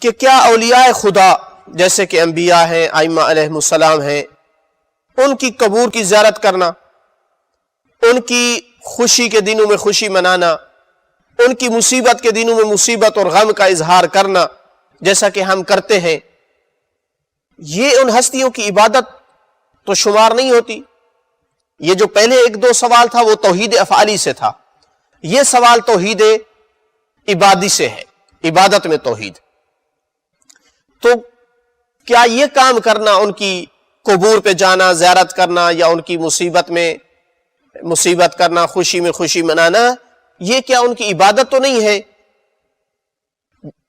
کہ کیا اولیاء خدا جیسے کہ انبیاء ہیں، ائمہ علیہ السلام ہیں، ان کی قبور کی زیارت کرنا، ان کی خوشی کے دنوں میں خوشی منانا، ان کی مصیبت کے دنوں میں مصیبت اور غم کا اظہار کرنا جیسا کہ ہم کرتے ہیں، یہ ان ہستیوں کی عبادت تو شمار نہیں ہوتی؟ یہ جو پہلے ایک دو سوال تھا وہ توحید افعالی سے تھا، یہ سوال توحید عبادی سے ہے، عبادت میں توحید۔ تو کیا یہ کام کرنا، ان کی قبور پہ جانا، زیارت کرنا، یا ان کی مصیبت میں مصیبت کرنا، خوشی میں خوشی منانا، یہ کیا ان کی عبادت تو نہیں ہے؟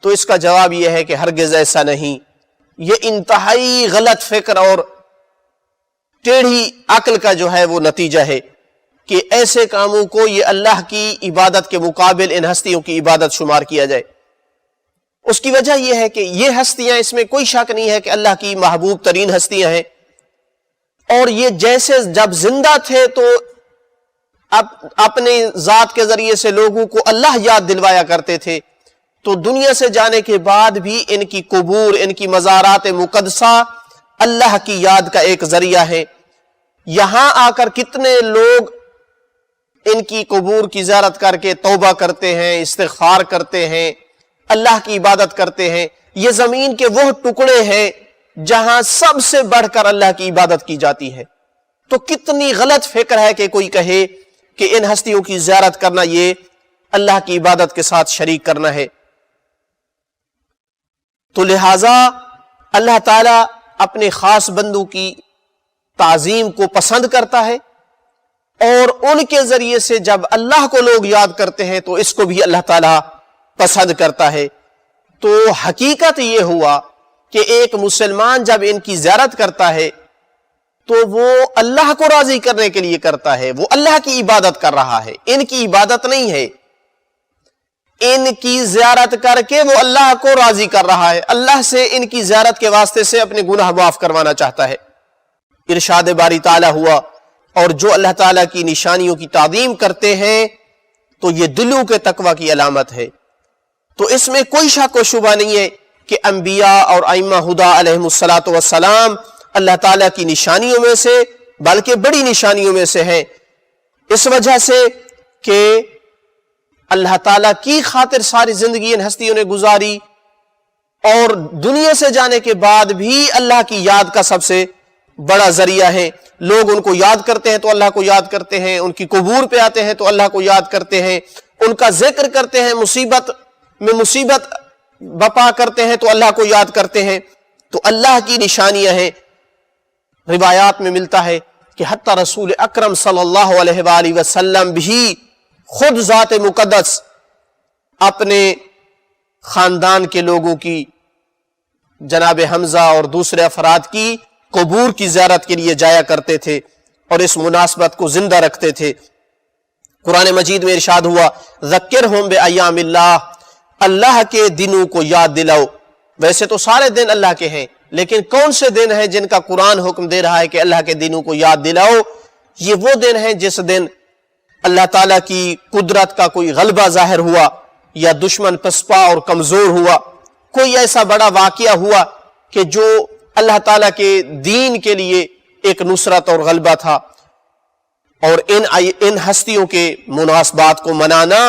تو اس کا جواب یہ ہے کہ ہرگز ایسا نہیں، یہ انتہائی غلط فکر اور ٹیڑھی عقل کا جو ہے وہ نتیجہ ہے کہ ایسے کاموں کو یہ اللہ کی عبادت کے مقابل ان ہستیوں کی عبادت شمار کیا جائے۔ اس کی وجہ یہ ہے کہ یہ ہستیاں، اس میں کوئی شک نہیں ہے کہ اللہ کی محبوب ترین ہستیاں ہیں، اور یہ جیسے جب زندہ تھے تو اپنے ذات کے ذریعے سے لوگوں کو اللہ یاد دلوایا کرتے تھے، تو دنیا سے جانے کے بعد بھی ان کی قبور، ان کی مزارات مقدسہ اللہ کی یاد کا ایک ذریعہ ہے۔ یہاں آ کر کتنے لوگ ان کی قبور کی زیارت کر کے توبہ کرتے ہیں، استغفار کرتے ہیں، اللہ کی عبادت کرتے ہیں۔ یہ زمین کے وہ ٹکڑے ہیں جہاں سب سے بڑھ کر اللہ کی عبادت کی جاتی ہے۔ تو کتنی غلط فکر ہے کہ کوئی کہے کہ ان ہستیوں کی زیارت کرنا یہ اللہ کی عبادت کے ساتھ شریک کرنا ہے۔ تو لہٰذا اللہ تعالیٰ اپنے خاص بندوں کی تعظیم کو پسند کرتا ہے، اور ان کے ذریعے سے جب اللہ کو لوگ یاد کرتے ہیں تو اس کو بھی اللہ تعالیٰ پسند کرتا ہے۔ تو حقیقت یہ ہوا کہ ایک مسلمان جب ان کی زیارت کرتا ہے تو وہ اللہ کو راضی کرنے کے لیے کرتا ہے، وہ اللہ کی عبادت کر رہا ہے، ان کی عبادت نہیں ہے۔ ان کی زیارت کر کے وہ اللہ کو راضی کر رہا ہے، اللہ سے ان کی زیارت کے واسطے سے اپنے گناہ معاف کروانا چاہتا ہے۔ ارشاد باری تعالیٰ ہوا، اور جو اللہ تعالیٰ کی نشانیوں کی تعظیم کرتے ہیں تو یہ دلوں کے تقوی کی علامت ہے۔ تو اس میں کوئی شک و شبہ نہیں ہے کہ انبیاء اور ائمہ ہدی علیہم السلام اللہ تعالیٰ کی نشانیوں میں سے، بلکہ بڑی نشانیوں میں سے ہیں، اس وجہ سے کہ اللہ تعالیٰ کی خاطر ساری زندگی ان ہستیوں نے گزاری، اور دنیا سے جانے کے بعد بھی اللہ کی یاد کا سب سے بڑا ذریعہ ہے۔ لوگ ان کو یاد کرتے ہیں تو اللہ کو یاد کرتے ہیں، ان کی قبور پہ آتے ہیں تو اللہ کو یاد کرتے ہیں، ان کا ذکر کرتے ہیں، مصیبت میں مصیبت بپا کرتے ہیں تو اللہ کو یاد کرتے ہیں۔ تو اللہ کی نشانیاں ہیں۔ روایات میں ملتا ہے کہ حتی رسول اکرم صلی اللہ علیہ وآلہ وسلم بھی خود ذات مقدس اپنے خاندان کے لوگوں کی، جناب حمزہ اور دوسرے افراد کی قبور کی زیارت کے لیے جایا کرتے تھے، اور اس مناسبت کو زندہ رکھتے تھے۔ قرآن مجید میں ارشاد ہوا، ذکرہم بایام اللہ، اللہ کے دنوں کو یاد دلاؤ۔ ویسے تو سارے دن اللہ کے ہیں، لیکن کون سے دن ہیں جن کا قرآن حکم دے رہا ہے کہ اللہ کے دنوں کو یاد دلاؤ؟ یہ وہ دن ہیں جس دن اللہ تعالیٰ کی قدرت کا کوئی غلبہ ظاہر ہوا، یا دشمن پسپا اور کمزور ہوا، کوئی ایسا بڑا واقعہ ہوا کہ جو اللہ تعالیٰ کے دین کے لیے ایک نصرت اور غلبہ تھا۔ اور ان ہستیوں کے مناسبات کو منانا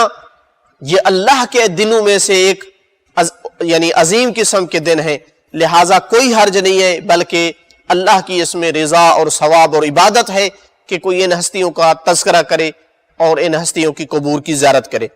یہ اللہ کے دنوں میں سے ایک یعنی عظیم قسم کے دن ہیں، لہٰذا کوئی حرج نہیں ہے، بلکہ اللہ کی اس میں رضا اور ثواب اور عبادت ہے کہ کوئی ان ہستیوں کا تذکرہ کرے اور ان ہستیوں کی قبور کی زیارت کرے۔